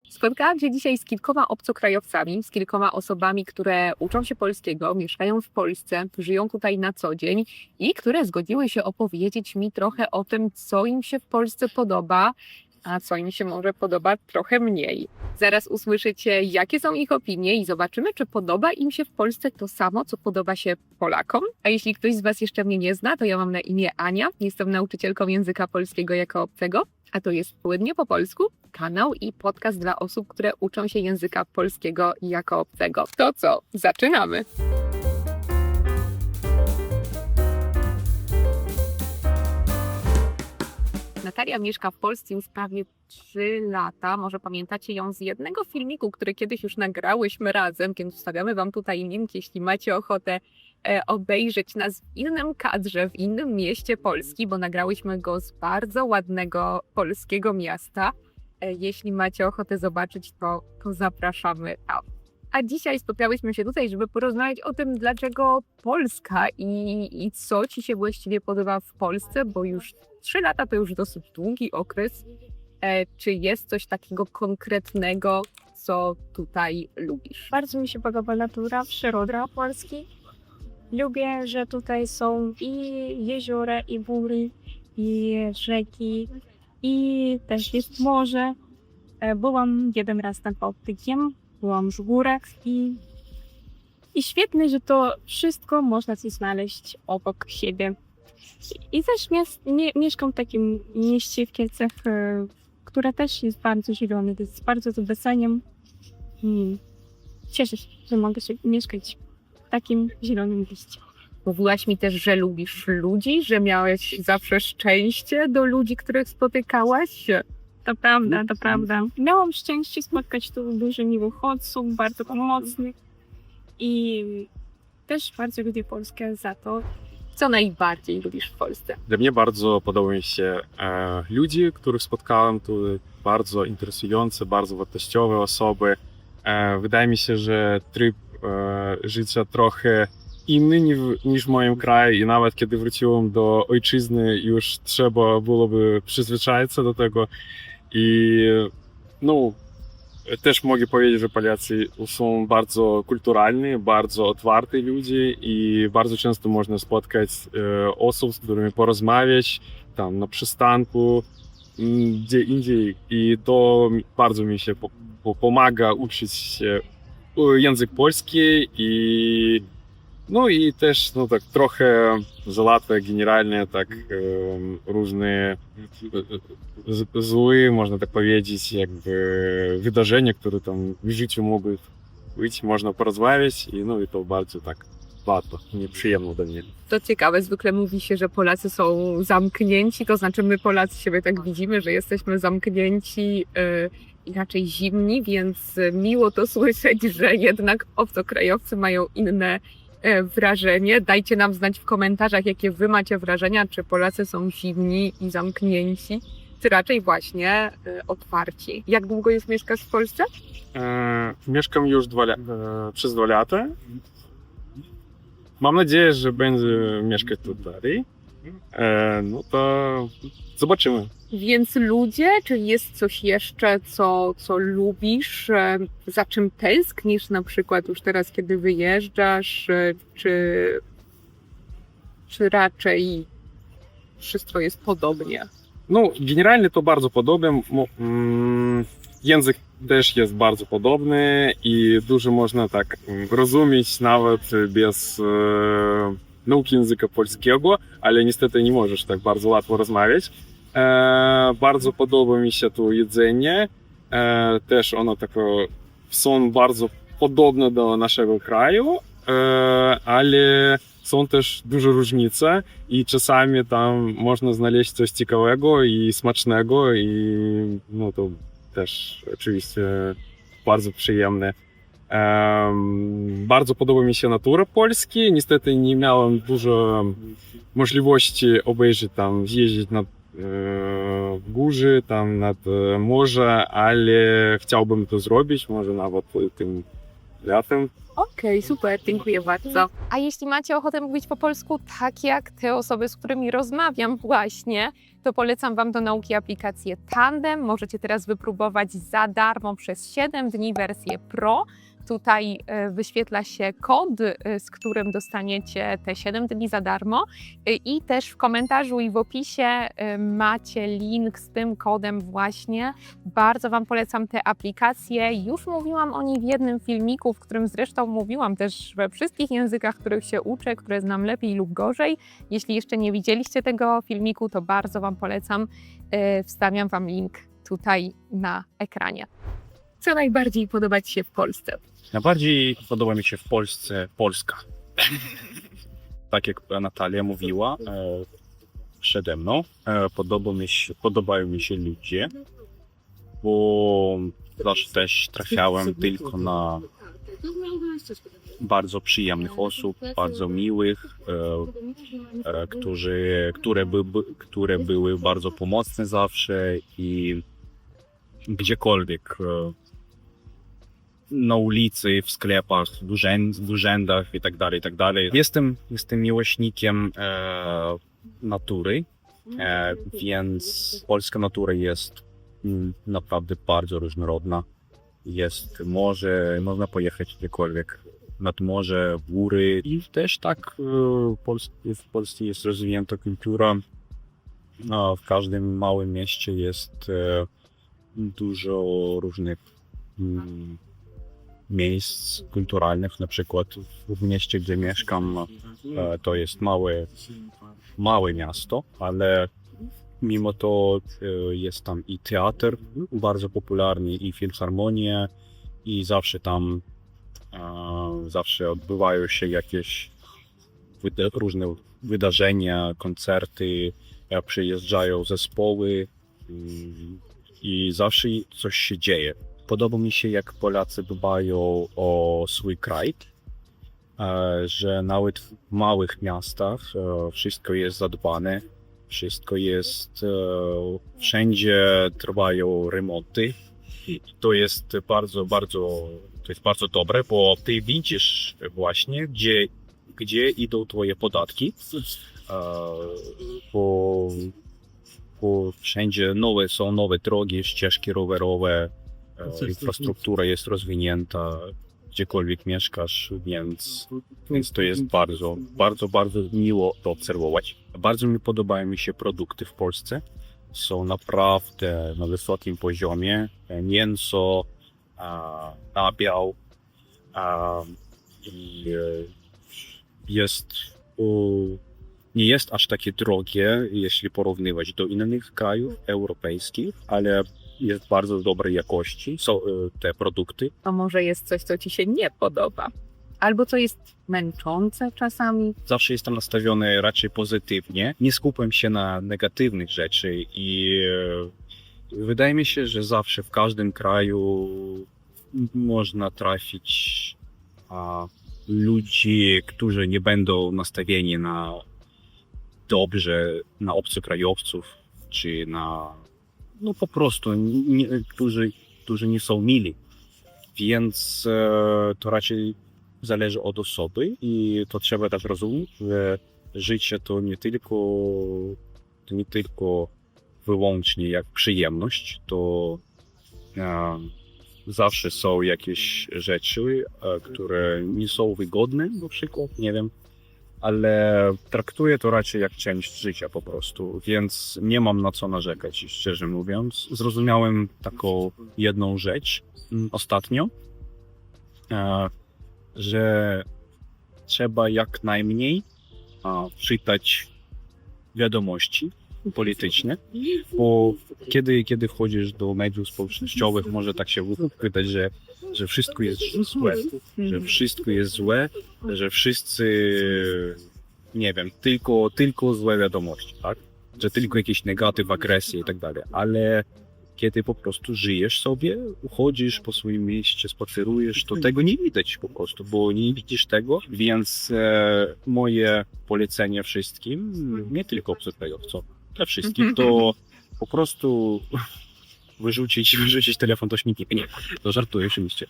Spotkałam się dzisiaj z kilkoma obcokrajowcami, z kilkoma osobami, które uczą się polskiego, mieszkają w Polsce, żyją tutaj na co dzień i które zgodziły się opowiedzieć mi trochę o tym, co im się w Polsce podoba, a co im się może podoba trochę mniej. Zaraz usłyszycie, jakie są ich opinie i zobaczymy, czy podoba im się w Polsce to samo, co podoba się Polakom. A jeśli ktoś z Was jeszcze mnie nie zna, to ja mam na imię Ania, jestem nauczycielką języka polskiego jako obcego, a to jest Płynnie po polsku, kanał i podcast dla osób, które uczą się języka polskiego jako obcego. To co? Zaczynamy! Natalia mieszka w Polsce już prawie 3 lata. Może pamiętacie ją z jednego filmiku, który kiedyś już nagrałyśmy razem, więc wstawiamy Wam tutaj link, jeśli macie ochotę obejrzeć nas w innym kadrze, w innym mieście Polski, bo nagrałyśmy go z bardzo ładnego polskiego miasta. Jeśli macie ochotę zobaczyć, to zapraszamy tam. A dzisiaj spotkałyśmy się tutaj, żeby porozmawiać o tym, dlaczego Polska i co Ci się właściwie podoba w Polsce, bo już 3 lata to już dosyć długi okres. Czy jest coś takiego konkretnego, co tutaj lubisz? Bardzo mi się podoba natura, przyroda Polski. Lubię, że tutaj są i jeziora, i góry, i rzeki, i też jest morze. Byłam jeden raz nad Bałtykiem, byłam w górach i świetne, że to wszystko można coś znaleźć obok siebie. I też mieszkam w takim mieście w Kielcach, które też jest bardzo zielone, to jest bardzo to doceniam. Cieszę się, że mogę mieszkać w takim zielonym mieście. Mówiłaś mi też, że lubisz ludzi, że miałeś zawsze szczęście do ludzi, których spotykałaś. To prawda, to prawda. Miałam szczęście spotkać tu dużo miłych osób, bardzo pomocnych i też bardzo lubię Polskę za to. Co najbardziej lubisz w Polsce? Dla mnie bardzo podobają mi się ludzie, których spotkałem tu, bardzo interesujące, bardzo wartościowe osoby. Wydaje mi się, że tryb życia trochę inny niż w moim kraju i nawet kiedy wróciłem do ojczyzny, już trzeba byłoby przyzwyczaić się do tego i też mogę powiedzieć, że Polacy są bardzo kulturalni, bardzo otwarci ludzie i bardzo często można spotkać osób, z którymi porozmawiać tam na przystanku, gdzie indziej i to bardzo mi się pomaga uczyć się język polski i też tak trochę załatwia generalnie tak różne złe, można tak powiedzieć, jakby wydarzenia, które tam w życiu mogą być, można porozmawiać i to bardzo tak łatwo, nieprzyjemne dla mnie. To ciekawe, zwykle mówi się, że Polacy są zamknięci, to znaczy my Polacy siebie tak widzimy, że jesteśmy zamknięci i raczej zimni, więc miło to słyszeć, że jednak obcokrajowcy mają inne wrażenie. Dajcie nam znać w komentarzach, jakie wy macie wrażenia, czy Polacy są zimni i zamknięci, czy raczej właśnie otwarci. Jak długo już mieszkasz w Polsce? Mieszkam już przez 2 lata. Mam nadzieję, że będę mieszkać tu dalej. To zobaczymy. Więc ludzie, czy jest coś jeszcze, co lubisz, za czym tęsknisz na przykład już teraz, kiedy wyjeżdżasz, czy raczej wszystko jest podobnie? Generalnie to bardzo podobnie. Język też jest bardzo podobny i dużo można tak rozumieć nawet bez nauki języka polskiego, ale niestety nie możesz tak bardzo łatwo rozmawiać. Bardzo podoba mi się tu jedzenie. Też ono takie są bardzo podobne do naszego kraju, ale są też duże różnice i czasami tam można znaleźć coś ciekawego i smacznego i to też oczywiście bardzo przyjemne. Bardzo podoba mi się natura Polski. Niestety nie miałem dużo możliwości obejrzeć tam, zjeździć w górze, tam nad morze, ale chciałbym to zrobić, może nawet tym latem. Okej, super, dziękuję bardzo. A jeśli macie ochotę mówić po polsku, tak jak te osoby, z którymi rozmawiam właśnie, to polecam Wam do nauki aplikację Tandem. Możecie teraz wypróbować za darmo przez 7 dni wersję Pro. Tutaj wyświetla się kod, z którym dostaniecie te 7 dni za darmo. I też w komentarzu i w opisie macie link z tym kodem właśnie. Bardzo Wam polecam tę aplikację. Już mówiłam o niej w jednym filmiku, w którym zresztą mówiłam też we wszystkich językach, których się uczę, które znam lepiej lub gorzej. Jeśli jeszcze nie widzieliście tego filmiku, to bardzo Wam polecam. Wstawiam Wam link tutaj na ekranie. Co najbardziej podoba Ci się w Polsce? Najbardziej podoba mi się w Polsce Polska. Tak jak Natalia mówiła przede mną, podobają mi się ludzie, bo zawsze też trafiałem tylko na bardzo przyjemnych osób, bardzo miłych, które były bardzo pomocne zawsze i gdziekolwiek na ulicy, w sklepach, w urzędach i tak dalej. Jestem miłośnikiem natury, więc polska natura jest naprawdę bardzo różnorodna. Jest morze, można pojechać gdziekolwiek nad morze, w góry i też tak w Polsce jest rozwinięta kultura. W każdym małym mieście jest dużo różnych miejsc kulturalnych, na przykład w mieście, gdzie mieszkam, to jest małe miasto, ale mimo to jest tam i teatr bardzo popularny, i filharmonia, i zawsze odbywają się jakieś różne wydarzenia, koncerty, przyjeżdżają zespoły i zawsze coś się dzieje. Podoba mi się, jak Polacy dbają o swój kraj, że nawet w małych miastach wszystko jest zadbane, wszędzie trwają remonty. To jest bardzo dobre, bo ty widzisz właśnie, gdzie idą twoje podatki, bo wszędzie są nowe drogi, ścieżki rowerowe, infrastruktura jest rozwinięta, gdziekolwiek mieszkasz, więc to jest bardzo miło to obserwować. Bardzo podobają mi się produkty w Polsce. Są naprawdę na wysokim poziomie. Mięso, nabiał i nie jest aż takie drogie, jeśli porównywać do innych krajów europejskich, ale jest bardzo dobrej jakości, są te produkty. To może jest coś, co Ci się nie podoba? Albo co jest męczące czasami? Zawsze jestem nastawiony raczej pozytywnie. Nie skupiam się na negatywnych rzeczy i wydaje mi się, że zawsze w każdym kraju można trafić ludzi, którzy nie będą nastawieni na obcokrajowców, czy po prostu, którzy nie są mili. Więc to raczej zależy od osoby i to trzeba tak rozumieć, że życie to nie tylko wyłącznie jak przyjemność, to zawsze są jakieś rzeczy, które nie są wygodne, na przykład, nie wiem, ale traktuję to raczej jak część życia po prostu, więc nie mam na co narzekać, szczerze mówiąc. Zrozumiałem taką jedną rzecz ostatnio, że trzeba jak najmniej czytać wiadomości polityczne, bo kiedy wchodzisz do mediów społecznościowych, może tak się wydać, że wszystko jest złe, że wszyscy, nie wiem, tylko złe wiadomości, tak? Że tylko jakiś negatyw, agresja i tak dalej, ale kiedy po prostu żyjesz sobie, chodzisz po swoim mieście, spacerujesz, to tego nie widać po prostu, bo nie widzisz tego, więc moje polecenie wszystkim, nie tylko obcokrajowcom, dla wszystkich, to po prostu wyrzucić telefon do śmietnika. Nie, to żartuję oczywiście.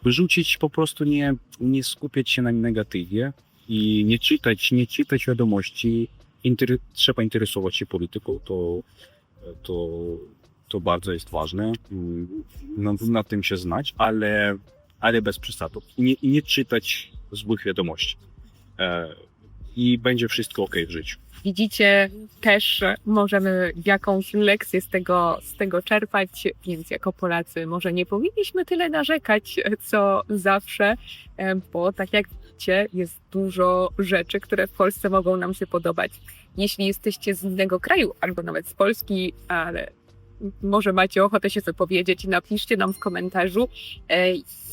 Wyrzucić, po prostu nie skupiać się na negatywie i nie czytać wiadomości. Trzeba interesować się polityką, to bardzo jest ważne. Na tym się znać, ale bez przesadów. I nie czytać złych wiadomości. I będzie wszystko ok w życiu. Widzicie, też możemy jakąś lekcję z tego czerpać, więc jako Polacy może nie powinniśmy tyle narzekać, co zawsze, bo tak jak widzicie, jest dużo rzeczy, które w Polsce mogą nam się podobać. Jeśli jesteście z innego kraju, albo nawet z Polski, ale może macie ochotę się wypowiedzieć, napiszcie nam w komentarzu,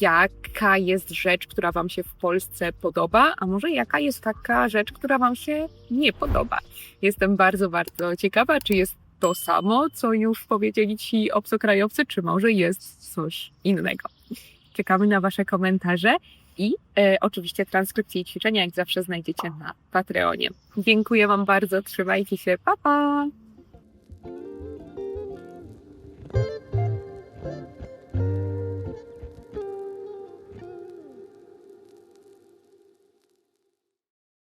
jaka jest rzecz, która wam się w Polsce podoba, a może jaka jest taka rzecz, która wam się nie podoba. Jestem bardzo, bardzo ciekawa, czy jest to samo, co już powiedzieli ci obcokrajowcy, czy może jest coś innego. Czekamy na wasze komentarze i oczywiście transkrypcje i ćwiczenia jak zawsze znajdziecie na Patreonie. Dziękuję wam bardzo, trzymajcie się, pa pa!